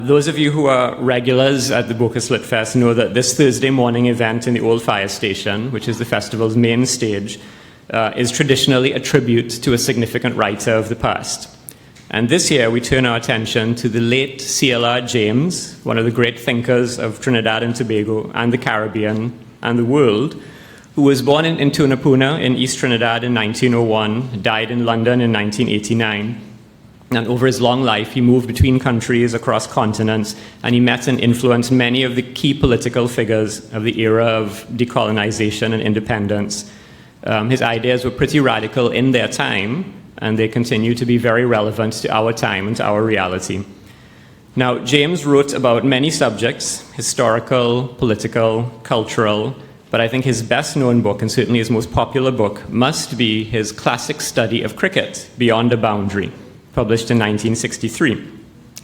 Those of you who are regulars at the Bocas Lit Fest know that this Thursday morning event in the old fire station, which is the festival's main stage, is traditionally a tribute to a significant writer of the past. And this year we turn our attention to the late C.L.R. James, one of the great thinkers of Trinidad and Tobago and the Caribbean and the world, who was born in Tunapuna in East Trinidad in 1901, died in London in 1989. And over his long life, he moved between countries, across continents, and he met and influenced many of the key political figures of the era of decolonization and independence. His ideas were pretty radical in their time, and they continue to be very relevant to our time and to our reality. Now, James wrote about many subjects, historical, political, cultural, but I think his best-known book, and certainly his most popular book, must be his classic study of cricket, Beyond a Boundary, published in 1963.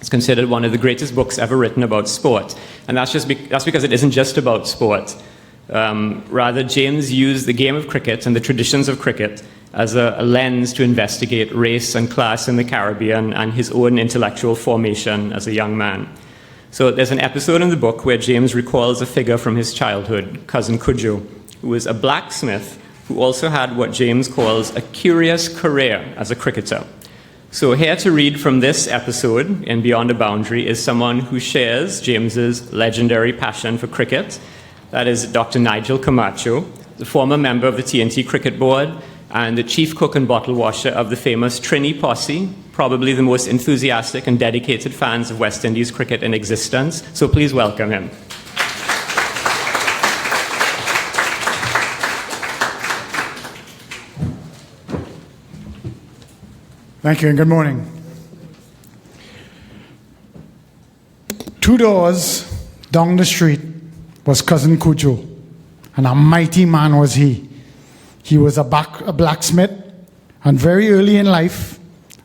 It's considered one of the greatest books ever written about sport. And that's because it isn't just about sport. Rather, James used the game of cricket and the traditions of cricket as a lens to investigate race and class in the Caribbean and his own intellectual formation as a young man. So there's an episode in the book where James recalls a figure from his childhood, Cousin Cudjo, who was a blacksmith who also had what James calls a curious career as a cricketer. So here to read from this episode in Beyond a Boundary is someone who shares James's legendary passion for cricket. That is Dr. Nigel Camacho, the former member of the TNT Cricket Board and the chief cook and bottle washer of the famous Trini Posse, probably the most enthusiastic and dedicated fans of West Indies cricket in existence. So please welcome him. Thank you and good morning. 2 doors down the street was Cousin Cudjo, and a mighty man was he. He was a blacksmith, and very early in life,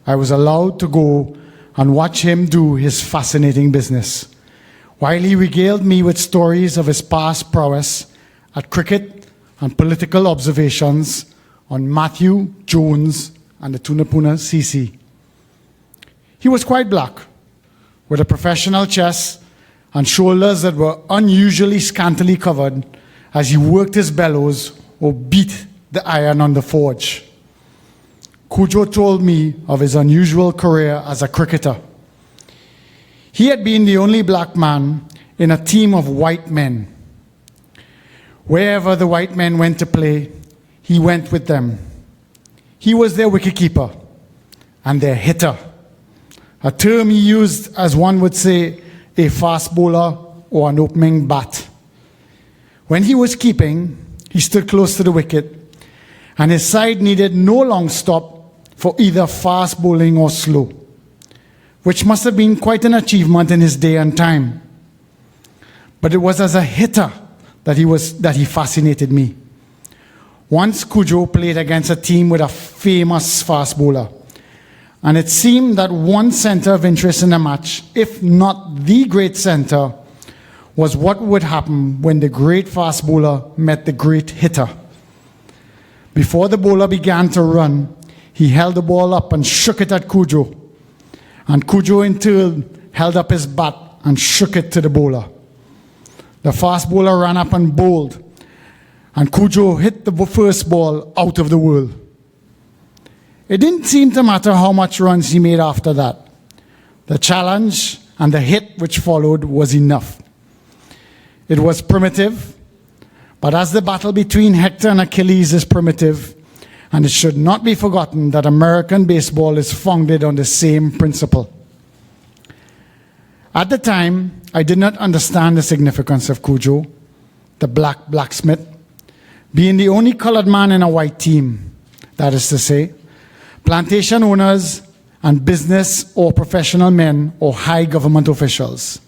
I was allowed to go and watch him do his fascinating business, while he regaled me with stories of his past prowess at cricket and political observations on Matthew, Jones, and the Tunapuna CC. He was quite black, with a professional chest and shoulders that were unusually scantily covered as he worked his bellows or beat the iron on the forge. Cudjo told me of his unusual career as a cricketer. He had been the only black man in a team of white men. Wherever the white men went to play, he went with them. He was their wicketkeeper and their hitter, a term he used as one would say a fast bowler or an opening bat. When he was keeping, he stood close to the wicket, and his side needed no long stop for either fast bowling or slow, which must have been quite an achievement in his day and time. But it was as a hitter that he fascinated me. Once Cudjo played against a team with a famous fast bowler, and it seemed that one center of interest in the match, if not the great center, was what would happen when the great fast bowler met the great hitter. Before the bowler began to run, he held the ball up and shook it at Cudjo, and Cudjo in turn held up his bat and shook it to the bowler. The fast bowler ran up and bowled, and Cudjo hit the first ball out of the world. It didn't seem to matter how much runs he made after that. The challenge and the hit which followed was enough. It was primitive, but as the battle between Hector and Achilles is primitive, and it should not be forgotten that American baseball is founded on the same principle. At the time, I did not understand the significance of Cudjo, the blacksmith, being the only colored man in a white team, that is to say, plantation owners and business or professional men or high government officials.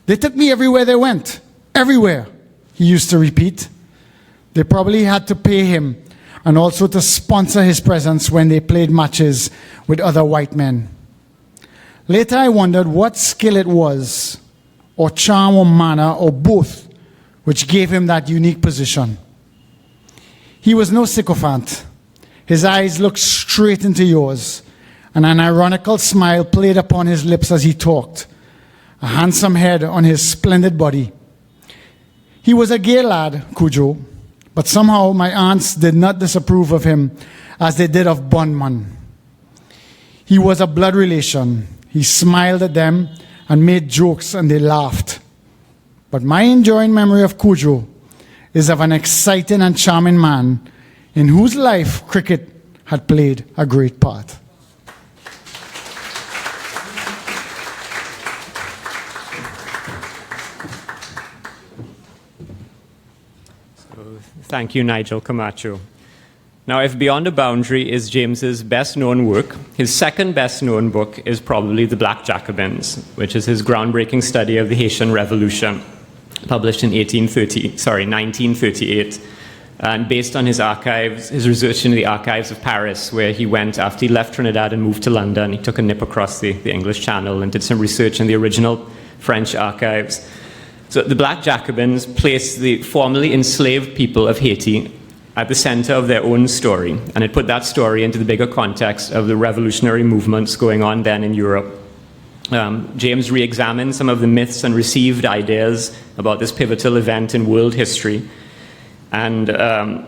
They took me everywhere they went, everywhere, he used to repeat. They probably had to pay him and also to sponsor his presence when they played matches with other white men. Later I wondered what skill it was, or charm or manner, or both, which gave him that unique position. He was no sycophant. His eyes looked straight into yours, and an ironical smile played upon his lips as he talked. a handsome head on his splendid body. He was a gay lad, Cujo, but somehow my aunts did not disapprove of him as they did of Bondman. He was a blood relation. He smiled at them and made jokes, and they laughed. But my enduring memory of Cujo is of an exciting and charming man in whose life cricket had played a great part. Thank you, Nigel Camacho. Now, if Beyond a Boundary is James's best-known work, his second best-known book is probably The Black Jacobins, which is his groundbreaking study of the Haitian Revolution, published in 1938, and based on his archives, his research into the archives of Paris, where he went after he left Trinidad and moved to London. He took a nip across the English Channel and did some research in the original French archives. So the Black Jacobins placed the formerly enslaved people of Haiti at the center of their own story, and it put that story into the bigger context of the revolutionary movements going on then in Europe. James re-examined some of the myths and received ideas about this pivotal event in world history. And as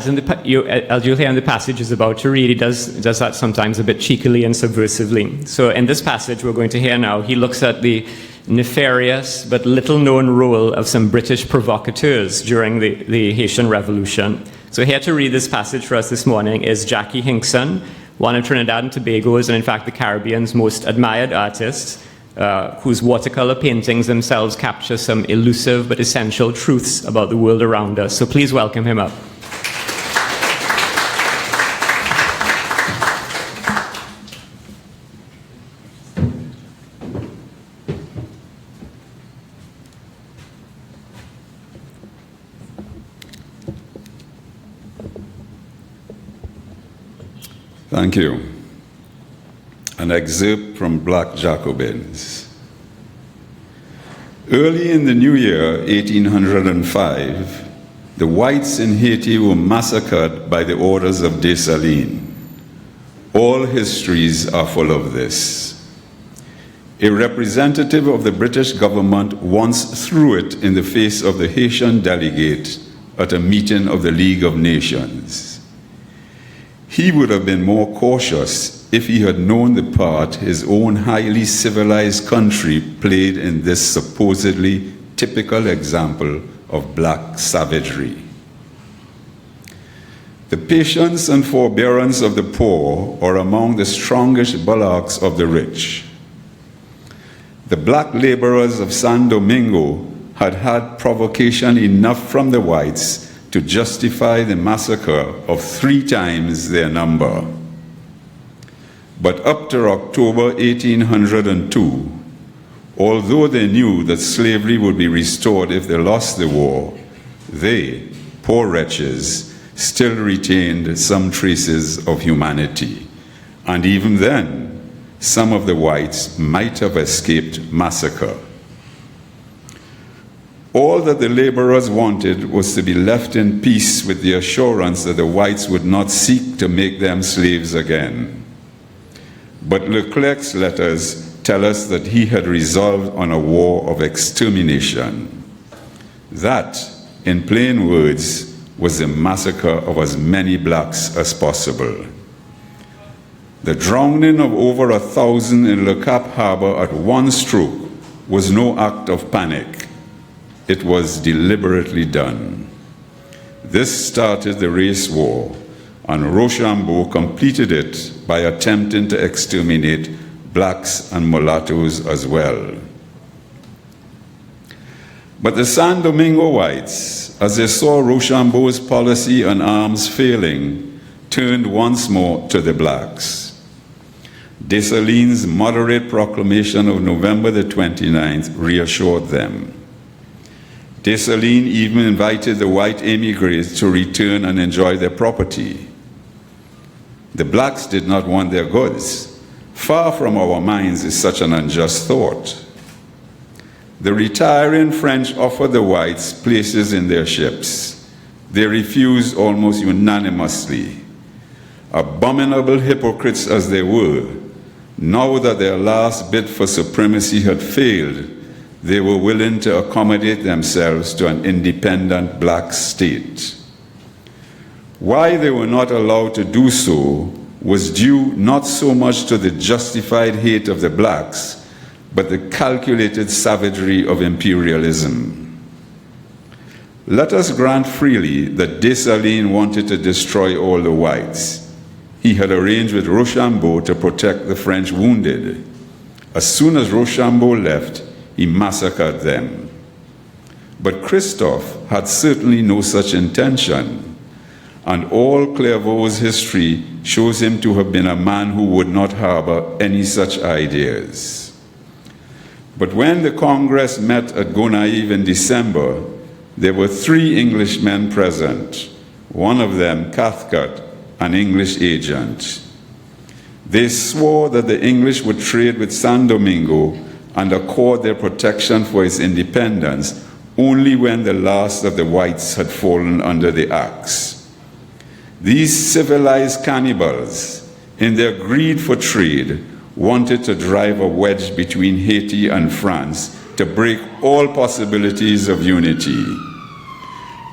in you'll hear in the passage is about to read, he does that sometimes a bit cheekily and subversively. So in this passage we're going to hear now, he looks at the nefarious but little-known role of some British provocateurs during the Haitian Revolution. So here to read this passage for us this morning is Jackie Hinkson, one of Trinidad and Tobago's, and in fact the Caribbean's most admired artists, whose watercolor paintings themselves capture some elusive but essential truths about the world around us. So please welcome him up. Thank you. An excerpt from Black Jacobins. Early in the new year, 1805, the whites in Haiti were massacred by the orders of Dessalines. All histories are full of this. A representative of the British government once threw it in the face of the Haitian delegate at a meeting of the League of Nations. He would have been more cautious if he had known the part his own highly civilized country played in this supposedly typical example of black savagery. The patience and forbearance of the poor are among the strongest bulwarks of the rich. The black laborers of San Domingo had had provocation enough from the whites to justify the massacre of 3 times their number. But up to October 1802, although they knew that slavery would be restored if they lost the war, they, poor wretches, still retained some traces of humanity. And even then, some of the whites might have escaped massacre. All that the laborers wanted was to be left in peace with the assurance that the whites would not seek to make them slaves again. But Leclerc's letters tell us that he had resolved on a war of extermination. That, in plain words, was the massacre of as many blacks as possible. The drowning of over 1,000 in Le Cap Harbor at one stroke was no act of panic. It was deliberately done. This started the race war, and Rochambeau completed it by attempting to exterminate blacks and mulattoes as well. But the San Domingo whites, as they saw Rochambeau's policy on arms failing, turned once more to the blacks. Dessalines' moderate proclamation of November the 29th reassured them. Dessalines even invited the white emigres to return and enjoy their property. The blacks did not want their goods. Far from our minds is such an unjust thought. The retiring French offered the whites places in their ships. They refused almost unanimously. Abominable hypocrites as they were, Now that their last bid for supremacy had failed, they were willing to accommodate themselves to an independent black state. Why they were not allowed to do so was due not so much to the justified hate of the blacks, but the calculated savagery of imperialism. Let us grant freely that Dessalines wanted to destroy all the whites. He had arranged with Rochambeau to protect the French wounded. As soon as Rochambeau left, he massacred them. But Christophe had certainly no such intention, and all Clairvaux's history shows him to have been a man who would not harbor any such ideas. But when the Congress met at Gonaïves in December, there were 3 Englishmen present, one of them, Cathcart, an English agent. They swore that the English would trade with San Domingo and accord their protection for its independence only when the last of the whites had fallen under the axe. These civilized cannibals, in their greed for trade, wanted to drive a wedge between Haiti and France to break all possibilities of unity.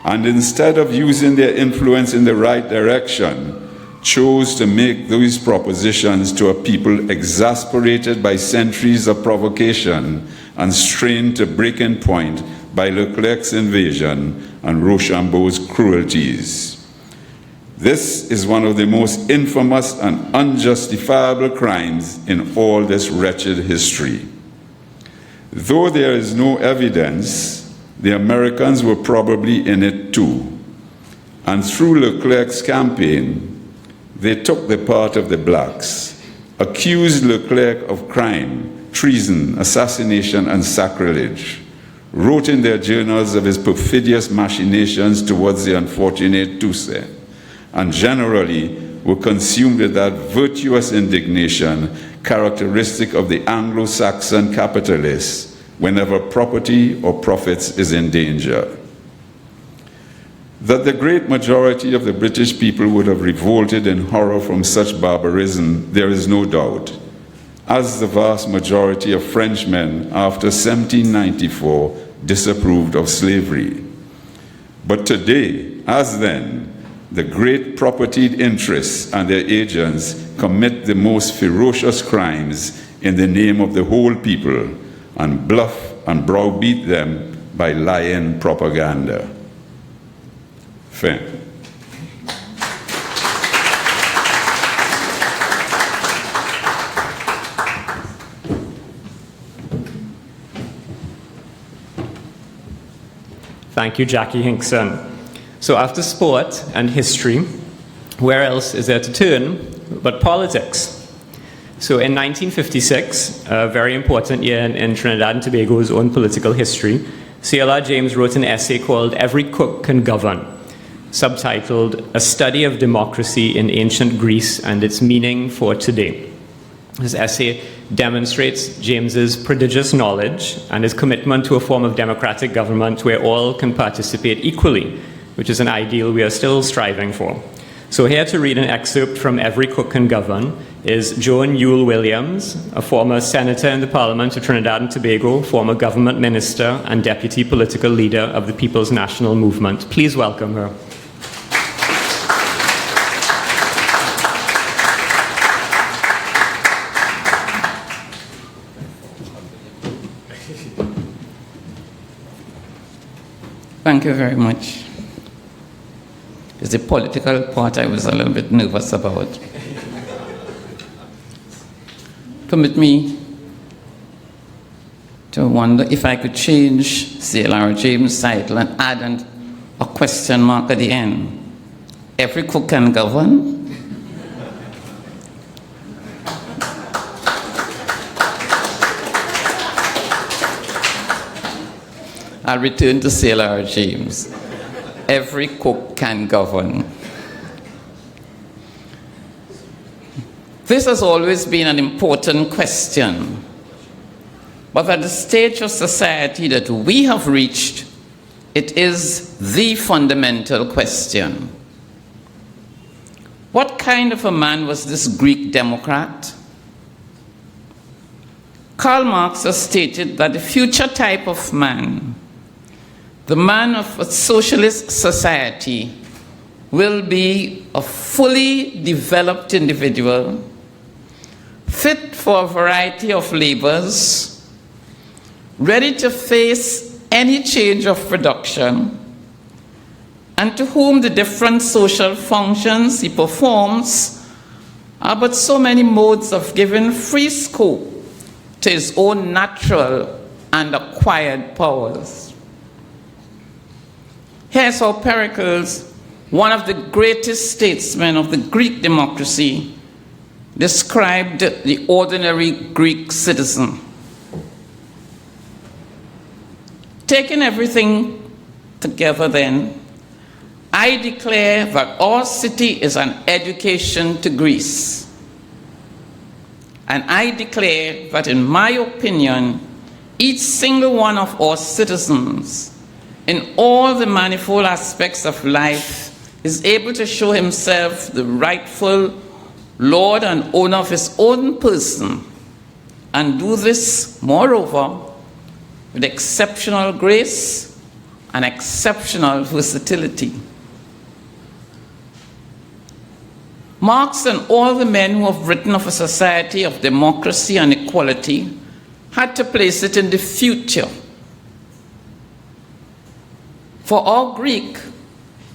And instead of using their influence in the right direction, chose to make these propositions to a people exasperated by centuries of provocation and strained to breaking point by Leclerc's invasion and Rochambeau's cruelties. This is one of the most infamous and unjustifiable crimes in all this wretched history. Though there is no evidence, the Americans were probably in it too. And through Leclerc's campaign, they took the part of the blacks, accused Leclerc of crime, treason, assassination, and sacrilege, wrote in their journals of his perfidious machinations towards the unfortunate Toussaint, and generally were consumed with that virtuous indignation characteristic of the Anglo-Saxon capitalist whenever property or profits is in danger. That the great majority of the British people would have revolted in horror from such barbarism, there is no doubt, as the vast majority of Frenchmen after 1794 disapproved of slavery. But today, as then, the great propertied interests and their agents commit the most ferocious crimes in the name of the whole people and bluff and browbeat them by lying propaganda. Fin. Thank you, Jackie Hinkson. So after sport and history, where else is there to turn but politics? So in 1956, a very important year in Trinidad and Tobago's own political history, C.L.R. James wrote an essay called "Every Cook Can Govern," subtitled "A Study of Democracy in Ancient Greece and Its Meaning for Today." This essay demonstrates James's prodigious knowledge and his commitment to a form of democratic government where all can participate equally, which is an ideal we are still striving for. So here to read an excerpt from "Every Cook Can Govern" is Joan Yuille-Williams, a former senator in the Parliament of Trinidad and Tobago, former government minister and deputy political leader of the People's National Movement. Please welcome her. Thank you very much. It's the political part I was a little bit nervous about. Permit me to wonder if I could change C.L.R. James' title and add a question mark at the end. Every cook can govern? I'll return to C.L.R. James. Every cook can govern. This has always been an important question. But at the stage of society that we have reached, it is the fundamental question. What kind of a man was this Greek democrat? Karl Marx has stated that the future type of man, the man of a socialist society, will be a fully developed individual, fit for a variety of labors, ready to face any change of production, and to whom the different social functions he performs are but so many modes of giving free scope to his own natural and acquired powers. Here's how Pericles, one of the greatest statesmen of the Greek democracy, described the ordinary Greek citizen. Taking everything together then, I declare that our city is an education to Greece. And I declare that, in my opinion, each single one of our citizens, in all the manifold aspects of life, is able to show himself the rightful lord and owner of his own person, and do this, moreover, with exceptional grace and exceptional versatility. Marx and all the men who have written of a society of democracy and equality had to place it in the future. For our Greek,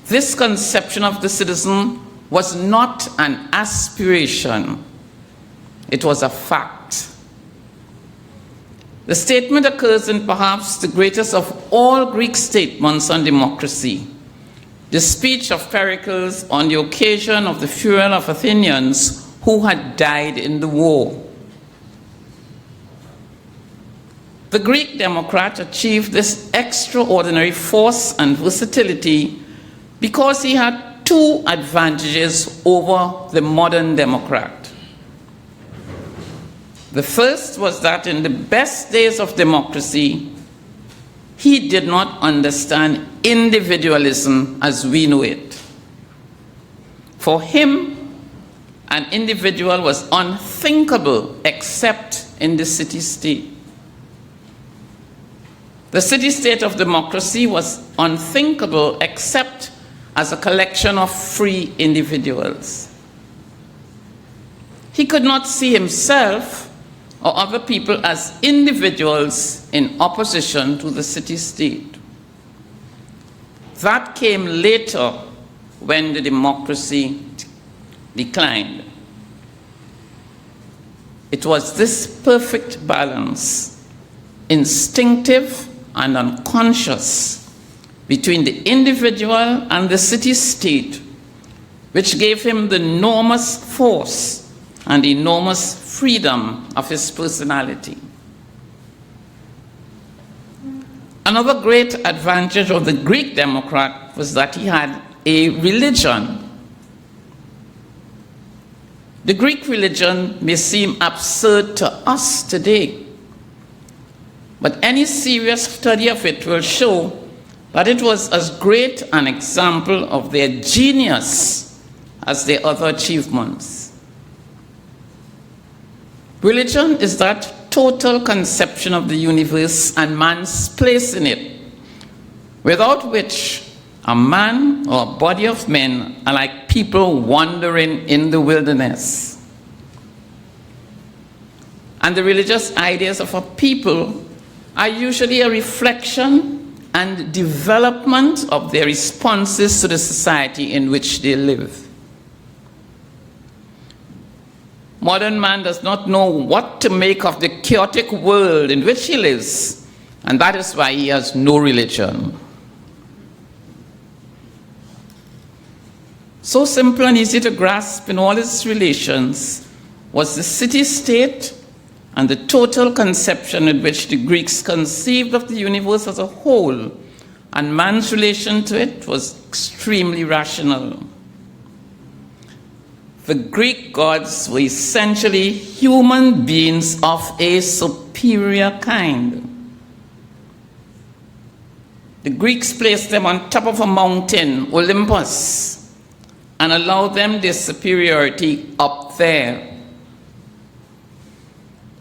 this conception of the citizen was not an aspiration, it was a fact. The statement occurs in perhaps the greatest of all Greek statements on democracy, the speech of Pericles on the occasion of the funeral of Athenians who had died in the war. The Greek democrat achieved this extraordinary force and versatility because he had two advantages over the modern democrat. The first was that in the best days of democracy, he did not understand individualism as we know it. For him, an individual was unthinkable except in the city-state. The city-state of democracy was unthinkable except as a collection of free individuals. He could not see himself or other people as individuals in opposition to the city-state. That came later when the democracy declined. It was this perfect balance, instinctive and unconscious, between the individual and the city-state, which gave him the enormous force and enormous freedom of his personality. Another great advantage of the Greek democrat was that he had a religion. The Greek religion may seem absurd to us today, but any serious study of it will show that it was as great an example of their genius as their other achievements. Religion is that total conception of the universe and man's place in it, without which a man or a body of men are like people wandering in the wilderness. And the religious ideas of a people are usually a reflection and development of their responses to the society in which they live. Modern man does not know what to make of the chaotic world in which he lives, and that is why he has no religion. So simple and easy to grasp in all its relations was the city-state and the total conception in which the Greeks conceived of the universe as a whole, and man's relation to it was extremely rational. The Greek gods were essentially human beings of a superior kind. The Greeks placed them on top of a mountain, Olympus, and allowed them their superiority up there.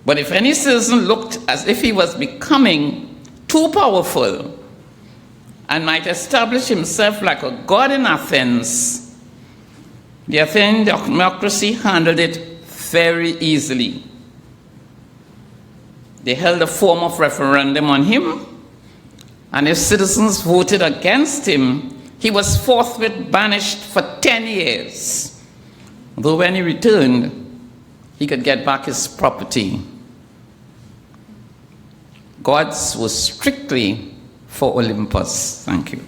But if any citizen looked as if he was becoming too powerful and might establish himself like a god in Athens, the Athenian democracy handled it very easily. They held a form of referendum on him, and if citizens voted against him, he was forthwith banished for 10 years. Though when he returned, he could get back his property. Gods was strictly for Olympus. Thank you.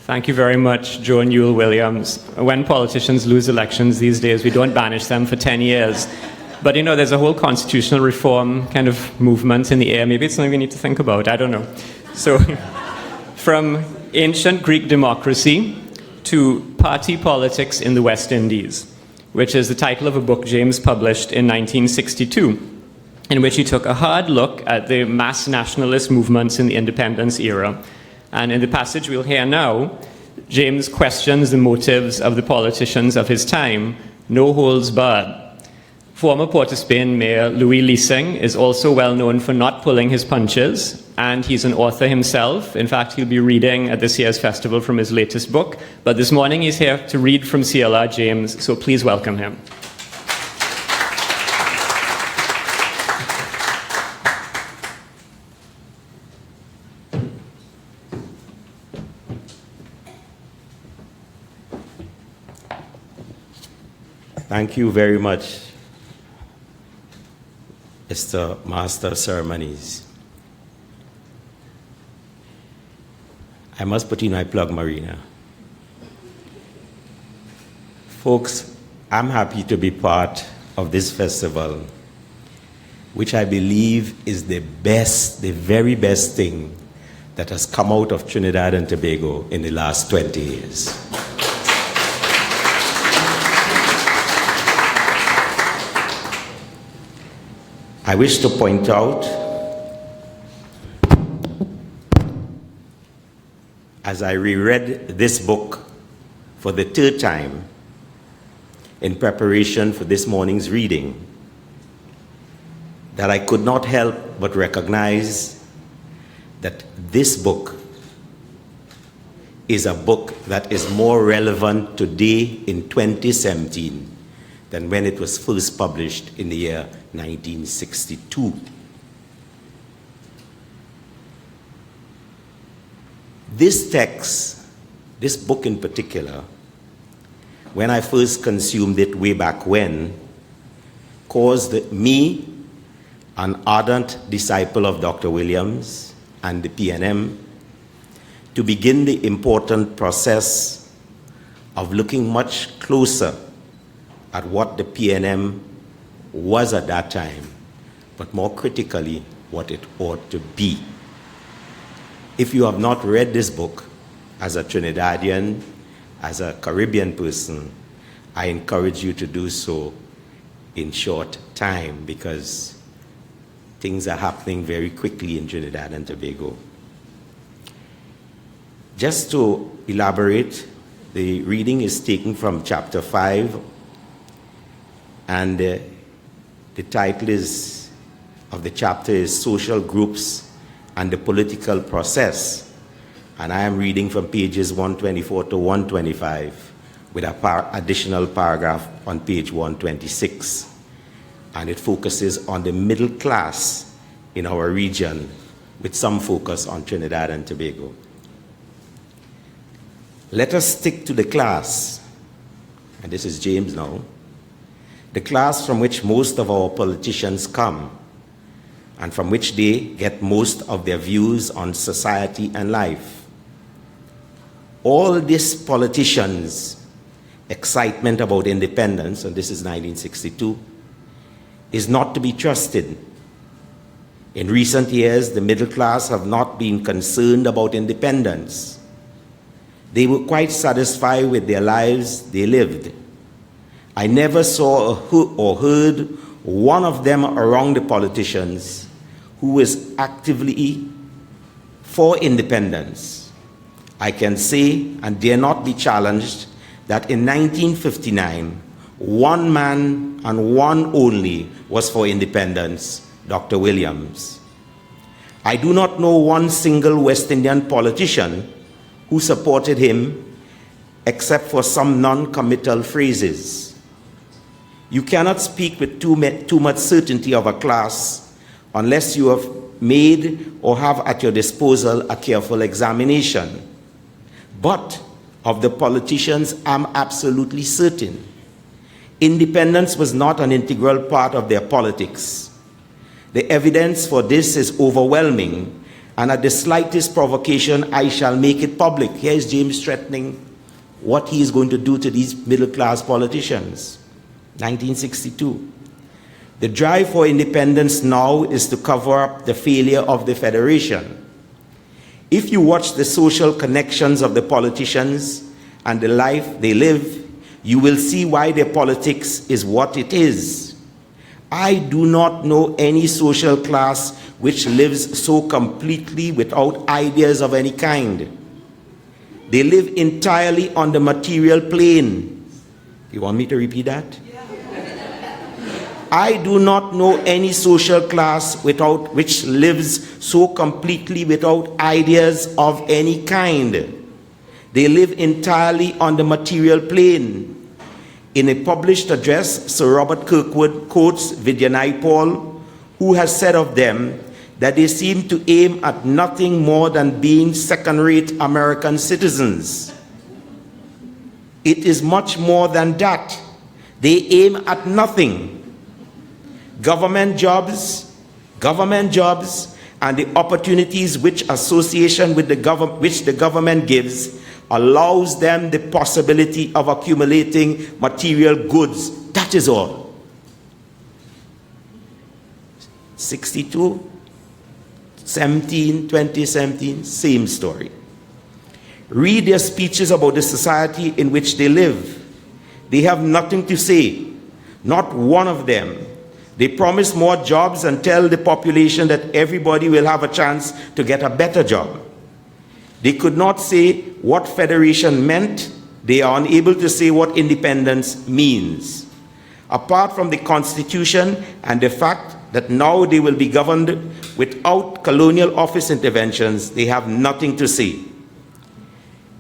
Thank you very much, Joan Yuille-Williams. When politicians lose elections these days, we don't banish them for 10 years. But you know, there's a whole constitutional reform kind of movement in the air. Maybe it's something we need to think about. I don't know. So, from ancient Greek democracy to party politics in the West Indies, which is the title of a book James published in 1962, in which he took a hard look at the mass nationalist movements in the independence era. And in the passage we'll hear now, James questions the motives of the politicians of his time, no holds barred. Former Port of Spain Mayor Louis Leasing is also well known for not pulling his punches, and he's an author himself. In fact, he'll be reading at this year's festival from his latest book. But this morning he's here to read from C.L.R. James, so please welcome him. Thank you very much, Mr. Master of Ceremonies. I must put in my plug, Marina. Folks, I'm happy to be part of this festival, which I believe is the best, the very best thing that has come out of Trinidad and Tobago in the last 20 years. I wish to point out, as I reread this book for the third time in preparation for this morning's reading, that I could not help but recognize that this book is a book that is more relevant today in 2017 than when it was first published in the year 1962. This text, this book in particular, when I first consumed it way back when, caused me, an ardent disciple of Dr. Williams and the PNM, to begin the important process of looking much closer at what the PNM was at that time, but more critically, what it ought to be. If you have not read this book, as a Trinidadian, as a Caribbean person, I encourage you to do so in short time, because things are happening very quickly in Trinidad and Tobago. Just to elaborate, the reading is taken from chapter 5, and the title of the chapter is Social Groups and the Political Process. And I am reading from pages 124 to 125 with an additional paragraph on page 126. And it focuses on the middle class in our region with some focus on Trinidad and Tobago. Let us stick to the class, and this is James now, the class from which most of our politicians come and from which they get most of their views on society and life. All these politicians' excitement about independence, and this is 1962, is not to be trusted. In recent years, the middle class have not been concerned about independence. They were quite satisfied with their lives they lived. I never saw or heard one of them around the politicians who is actively for independence, I can say and dare not be challenged that in 1959, one man and one only was for independence, Dr. Williams. I do not know one single West Indian politician who supported him except for some non-committal phrases. You cannot speak with too much certainty of a class unless you have made or have at your disposal a careful examination. But of the politicians, I'm absolutely certain. Independence was not an integral part of their politics. The evidence for this is overwhelming, and at the slightest provocation, I shall make it public. Here's James threatening what he is going to do to these middle-class politicians. 1962. The drive for independence now is to cover up the failure of the Federation. If you watch the social connections of the politicians and the life they live, you will see why their politics is what it is. I do not know any social class which lives so completely without ideas of any kind. They live entirely on the material plane. You want me to repeat that? I do not know any social class which lives so completely without ideas of any kind. They live entirely on the material plane. In a published address, Sir Robert Kirkwood quotes Vidya Naipaul, who has said of them that they seem to aim at nothing more than being second-rate American citizens. It is much more than that. They aim at nothing. Government jobs, and the opportunities which association with which the government gives allows them the possibility of accumulating material goods. That is all. 62, 2017, same story. Read their speeches about the society in which they live. They have nothing to say, not one of them. They promise more jobs and tell the population that everybody will have a chance to get a better job. They could not say what federation meant. They are unable to say what independence means. Apart from the Constitution and the fact that now they will be governed without colonial office interventions, they have nothing to say.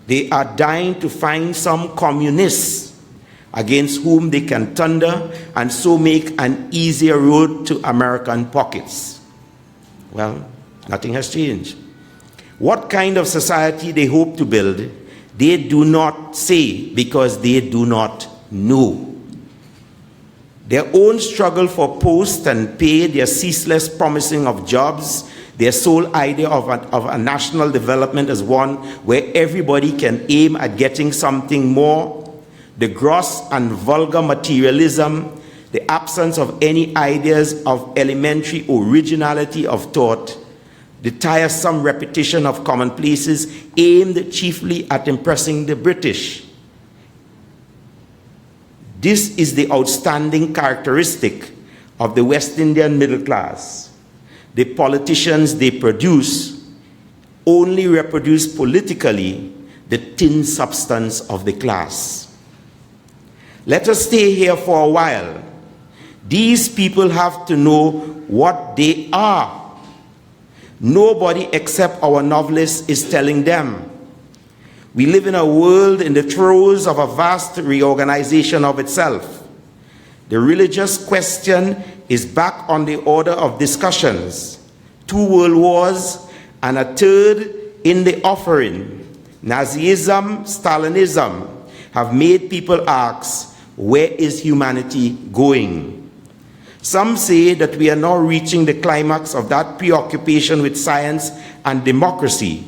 They are dying to find some communists against whom they can thunder and so make an easier road to American pockets. Well, nothing has changed. What kind of society they hope to build, they do not say because they do not know. Their own struggle for post and pay, their ceaseless promising of jobs, their sole idea of a national development as one where everybody can aim at getting something more, the gross and vulgar materialism, the absence of any ideas of elementary originality of thought, the tiresome repetition of commonplaces aimed chiefly at impressing the British. This is the outstanding characteristic of the West Indian middle class. The politicians they produce only reproduce politically the thin substance of the class. Let us stay here for a while. These people have to know what they are. Nobody except our novelist is telling them. We live in a world in the throes of a vast reorganization of itself. The religious question is back on the order of discussions. 2 world wars and a third in the offering. Nazism, Stalinism have made people ask, where is humanity going? Some say that we are now reaching the climax of that preoccupation with science and democracy,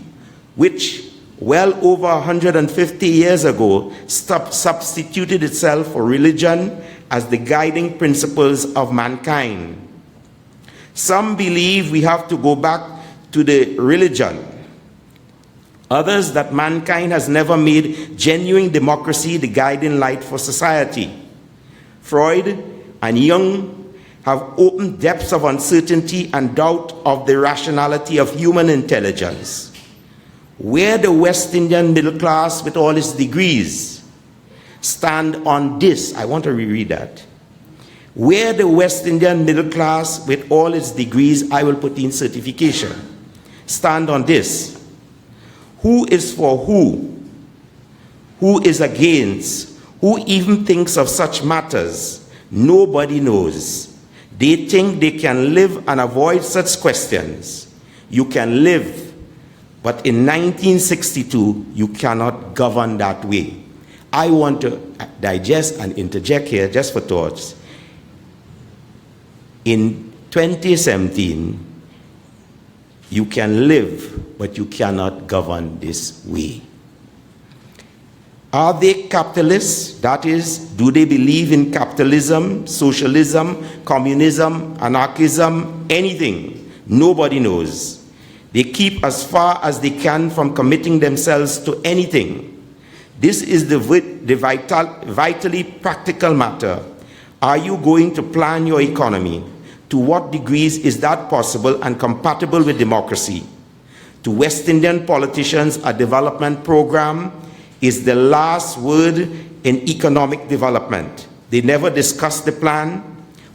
which well over 150 years ago substituted itself for religion as the guiding principles of mankind. Some believe we have to go back to the religion. Others that mankind has never made genuine democracy the guiding light for society. Freud and Jung have opened depths of uncertainty and doubt of the rationality of human intelligence. where the West Indian middle class with all its degrees stand on this. I want to reread that. Where the West Indian middle class with all its degrees, I will put in certification, stand on this. Who is for who? Who is against? Who even thinks of such matters? Nobody knows. They think they can live and avoid such questions. You can live, but in 1962, you cannot govern that way. I want to digest and interject here just for thoughts. In 2017, you can live, but you cannot govern this way. Are they capitalists? That is, do they believe in capitalism, socialism, communism, anarchism, anything? Nobody knows. They keep as far as they can from committing themselves to anything. This is the vitally practical matter. Are you going to plan your economy? To what degrees is that possible and compatible with democracy? To West Indian politicians, a development program is the last word in economic development. They never discuss the plan,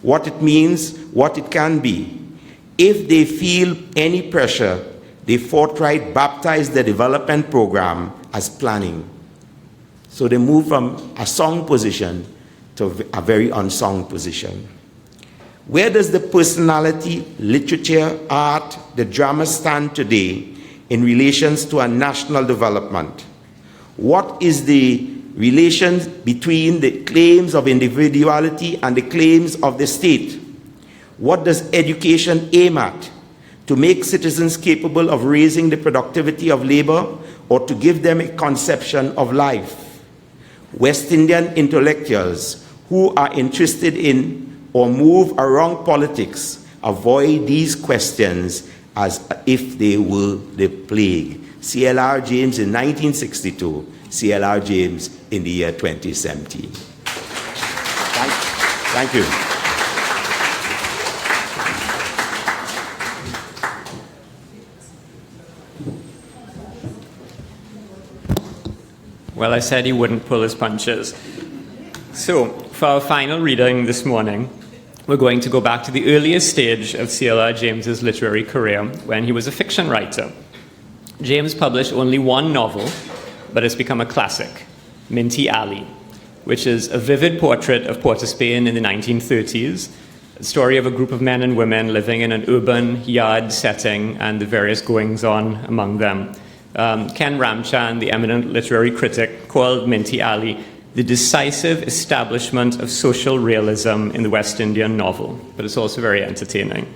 what it means, what it can be. If they feel any pressure, they forthright baptize the development program as planning. So they move from a song position to a very unsung position. Where does the personality, literature, art, the drama stand today in relations to a national development? What is the relation between the claims of individuality and the claims of the state? What does education aim at? To make citizens capable of raising the productivity of labor or to give them a conception of life? West Indian intellectuals who are interested in or move around politics avoid these questions as if they were the plague. C.L.R. James in 1962, C.L.R. James in the year 2017. Thank you. Well, I said he wouldn't pull his punches. So, for our final reading this morning, we're going to go back to the earliest stage of C.L.R. James's literary career, when he was a fiction writer. James published only one novel, but it's become a classic, Minty Alley, which is a vivid portrait of Port of Spain in the 1930s, a story of a group of men and women living in an urban yard setting and the various goings-on among them. Ken Ramchan, the eminent literary critic, called Minty Alley the decisive establishment of social realism in the West Indian novel, but it's also very entertaining.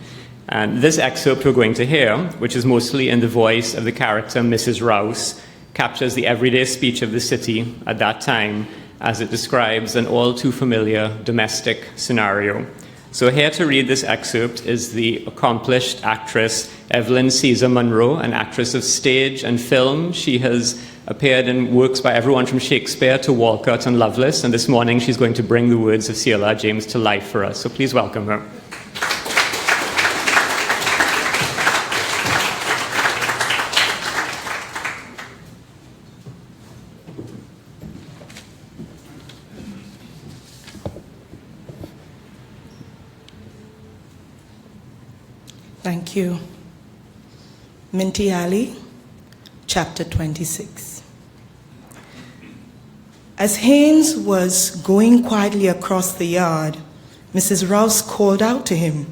And this excerpt we're going to hear, which is mostly in the voice of the character Mrs. Rouse, captures the everyday speech of the city at that time as it describes an all too familiar domestic scenario. So here to read this excerpt is the accomplished actress Evelyn Caesar-Munroe, an actress of stage and film. She has appeared in works by everyone from Shakespeare to Walcott and Lovelace, and this morning she's going to bring the words of C.L.R. James to life for us. So please welcome her. Thank you. Minty Alley, chapter 26. As Haynes was going quietly across the yard, Mrs. Rouse called out to him,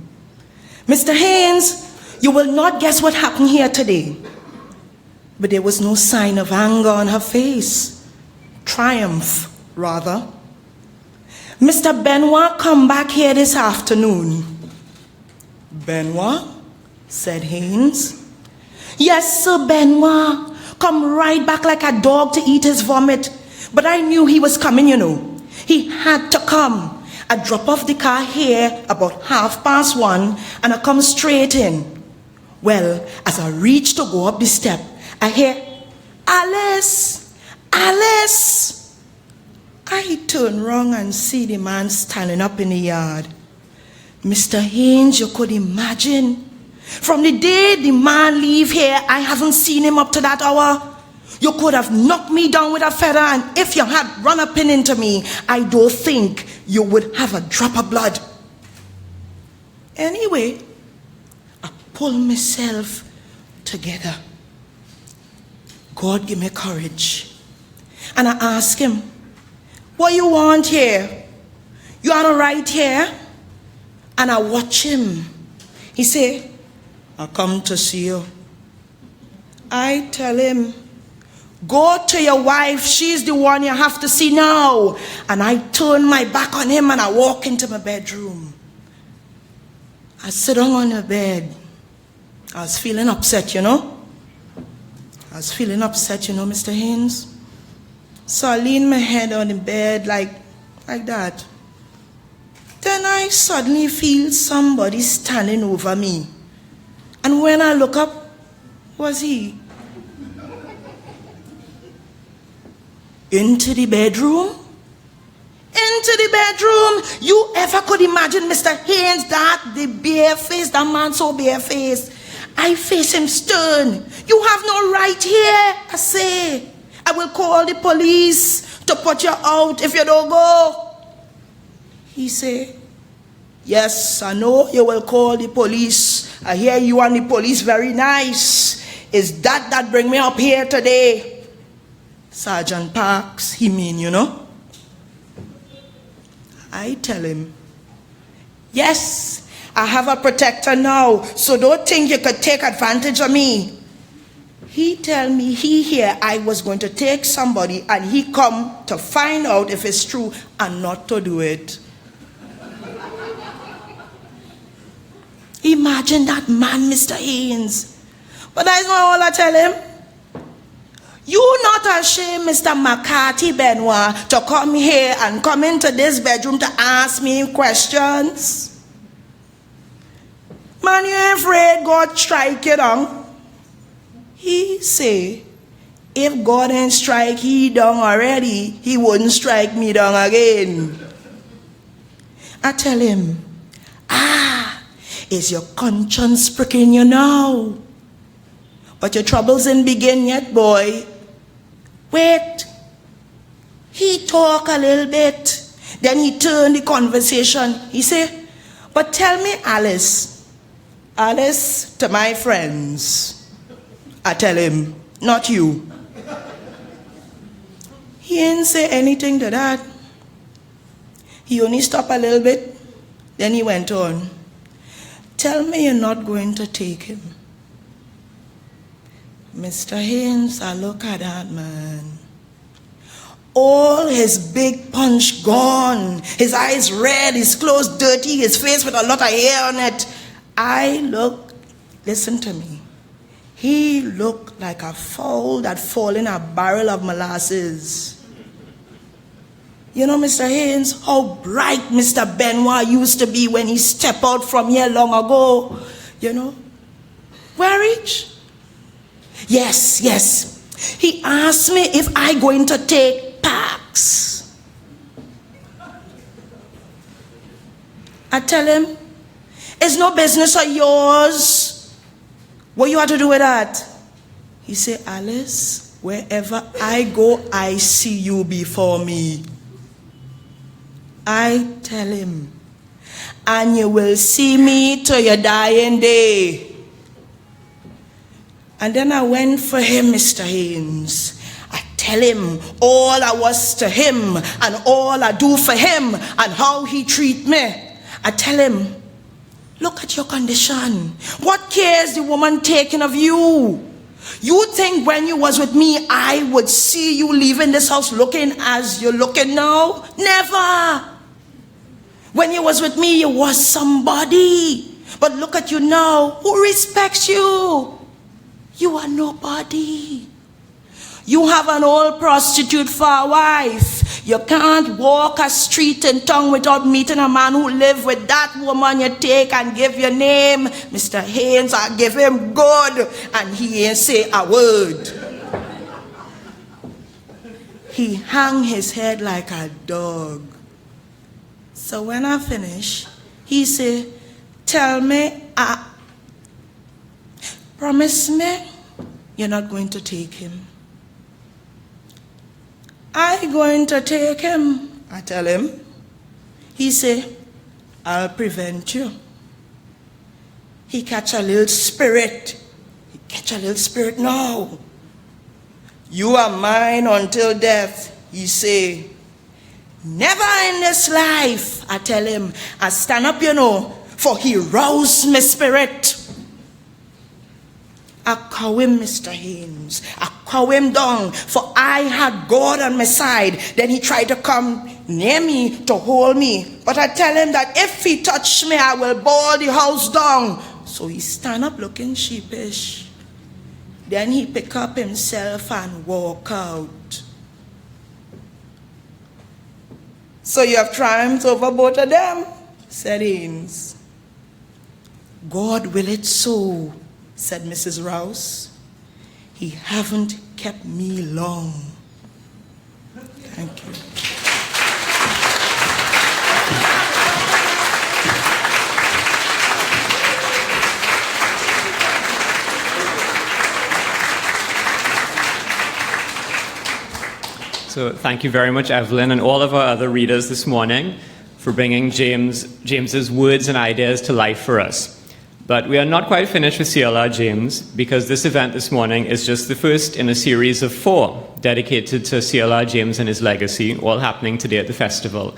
"Mr. Haynes, you will not guess what happened here today." But there was no sign of anger on her face. Triumph, rather. "Mr. Benoit come back here this afternoon." "Benoit?" said Haynes. "Yes, Sir Benoit. Come right back like a dog to eat his vomit. But I knew he was coming, you know. He had to come. I drop off the car here about 1:30, and I come straight in. Well, as I reach to go up the step, I hear, 'Alice! Alice!' I turn round and see the man standing up in the yard. Mr. Haynes, you could imagine. From the day the man leave here, I haven't seen him up to that hour. You could have knocked me down with a feather, and if you had run a pin into me, I don't think you would have a drop of blood. Anyway, I pull myself together. God give me courage. And I ask him, what you want here? You are right here? And I watch him. He say, I come to see you. I tell him, go to your wife. She's the one you have to see now. And I turn my back on him and I walk into my bedroom. I sit down on the bed. I was feeling upset, you know. I was feeling upset, you know, Mr. Haynes. So I lean my head on the bed like that. Then I suddenly feel somebody standing over me. And when I look up, was he? Into the bedroom? Into the bedroom. You ever could imagine Mr. Haynes, that the bare face, that man so bare face. I face him stern. You have no right here, I say. I will call the police to put you out if you don't go. He say, yes, I know you will call the police. I hear you and the police very nice. Is that bring me up here today? Sergeant Parks, he mean, you know. I tell him, yes, I have a protector now, so don't think you could take advantage of me. He tell me he hear I was going to take somebody and he come to find out if it's true and not to do it. Imagine that man, Mr. Haynes. But that's not all I tell him. You not ashamed, Mr. McCarthy Benoit, to come here and come into this bedroom to ask me questions? Man, you ain't afraid God strike you down? He say, if God ain't strike he down already, he wouldn't strike me down again. I tell him, is your conscience pricking you now? But your troubles ain't begin yet, boy. Wait. He talk a little bit. Then he turned the conversation. He say, but tell me, Alice. Alice to my friends. I tell him, not you. He ain't say anything to that. He only stopped a little bit. Then he went on. Tell me you're not going to take him. Mr. Haynes, I look at that man. All his big punch gone. His eyes red, his clothes dirty, his face with a lot of hair on it. I look, listen to me. He looked like a fowl that fall in a barrel of molasses. You know, Mr. Haynes, how bright Mr. Benoit used to be when he stepped out from here long ago. You know? Where rich? Yes. He asked me if I going to take Parks. I tell him, it's no business of yours. What you have to do with that? He say, Alice, wherever I go, I see you before me. I tell him, and you will see me till your dying day. And then I went for him, Mr. Haynes. I tell him all I was to him and all I do for him and how he treat me. I tell him, look at your condition. What care is the woman taking of you? You think when you was with me, I would see you leaving this house looking as you're looking now? Never. When you was with me, you was somebody. But look at you now. Who respects you? You are nobody. You have an old prostitute for a wife. You can't walk a street in town without meeting a man who live with that woman you take and give your name. Mr. Haynes, I give him good. And he ain't say a word. He hung his head like a dog. So when I finish, he say, tell me, promise me you're not going to take him. I'm going to take him, I tell him. He say, I'll prevent you. He catch a little spirit. He catch a little spirit now. You are mine until death, he say. Never in this life, I tell him. I stand up, for he roused my spirit. I cow him, Mr. Haynes. I cow him down, for I had God on my side. Then he tried to come near me to hold me. But I tell him that if he touch me, I will bore the house down. So he stand up looking sheepish. Then he pick up himself and walk out. So you have triumphed over both of them, said Haynes. God will it so, said Mrs. Rouse. He haven't kept me long. Thank you. So thank you very much, Evelyn, and all of our other readers this morning for bringing James's words and ideas to life for us. But we are not quite finished with C.L.R. James, because this event this morning is just the first in a series of 4 dedicated to C.L.R. James and his legacy, all happening today at the festival.